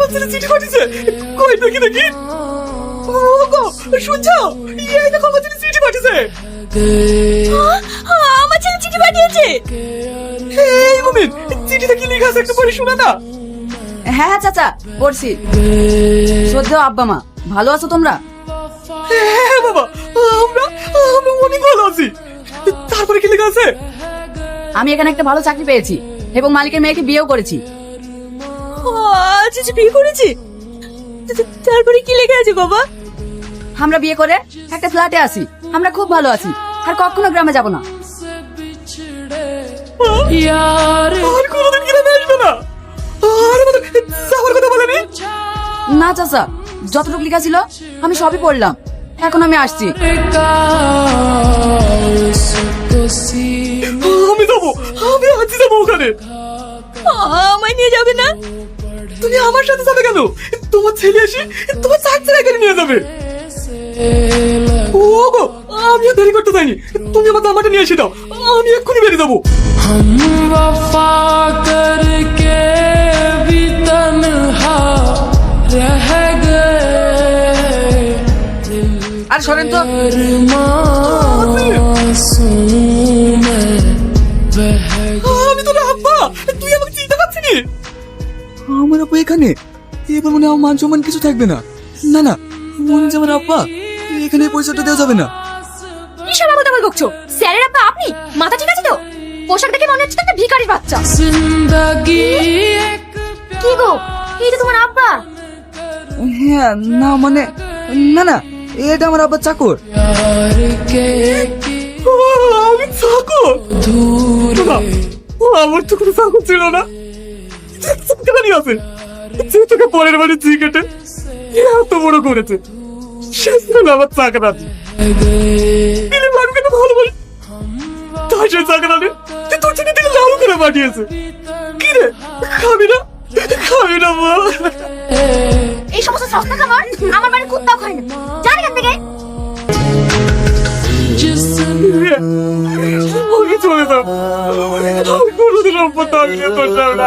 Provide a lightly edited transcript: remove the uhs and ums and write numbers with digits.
আমার ছেলে চিঠি পাঠিয়েছে। কই দেখি দেখি। ওগো শুনছো? এই দেখো আমার ছেলে চিঠি পাঠিয়েছে। আমার ছেলে চিঠি পাঠিয়েছে। এই মুমিন, চিঠিতে কি লেখা আছে একটু পড়ে শোনা না। হ্যাঁ হ্যাঁ চাচা, পড়ছি। শ্রদ্ধেয় আব্বা মা, ভালো আছো তোমরা? হ্যাঁ বাবা, আমরা আমরা অনেক ভালো আছি। তারপরে কি লেখা আছে? আমি এখানে একটা ভালো চাকরি পেয়েছি এবং মালিকের মেয়েকে বিয়েও করেছি। আচ্ছা বিয়ে করেছি। তারপরে কি লেখা আছে বাবা? আমরা বিয়ে করে একটা ফ্ল্যাটে আছি। আমরা খুব ভালো আছি, আর কখনো গ্রামে যাব না। আর কোনোদিন গ্রামে আসবে না? আর আমাদের যাওয়ার কথা বলেনি? না চাচা, যতটুকু লেখা ছিল আমি সবই পড়লাম। এখন আমি আসছি। আমি যাবো, আমি আজই যাবো ওখানে। আমায় নিয়ে যাবে না? তুমি আমার সাথে যাবে কেন? তোমার ছেলে এসে তোমার চাকরি এখানে নিয়ে যাবে। ওগো, আমি আর দেরি করতে চাইনি। তুমি আমার জামাটা নিয়ে এসে দাও, আমি এক্ষুনি বেরিয়ে যাবো। हम वफा करके भी तन्हा रह गए, আর সরেন তো। मासूम में बह আমি তো আব্বা, তুই আমাকে চিনতে পারছিস নি? আমার আব্বা এখানে। এবার মনে হয় আমার মান সম্মান কিছু থাকবে না। না না, মনে হচ্ছে আমার আব্বা এখানে পয়সাটা দেওয়া যাবে না। কি সব আবল তাবল বকছো? স্যারের আপা আপনি? মাথা ঠিক আছে তো? পোশাক দেখে মনে হচ্ছে তো একটা ভিখারির বাচ্চা। जिंदगी एक কি গো, এই তো তোমার আব্বা। হ্যাঁ, না মানে না না, এটা আমার আব্বার চাকর। प्यार के আমি চাকর? दूर আমার তো কোনো চাকর ছিল না। চাকরানি আছে যে তোকে পরের বাড়ি চিকেটে এত বড় করেছে। শেষ হলো আমার চাকরানি। দিলে মানুষকে তো ভালো বলে তাই সে চাকরানি তোর ছেলে থেকে লাল করে পাঠিয়েছে। কি রে, খাবি না? খাবি না বল? এই সমস্ত সস্তা খাবার আমার বাড়ির কুত্তাও খায় না। জানি এখান থেকে। ওকে চলে যাও। আমি কোনোদিন সম্পদ আমি তোর সামনে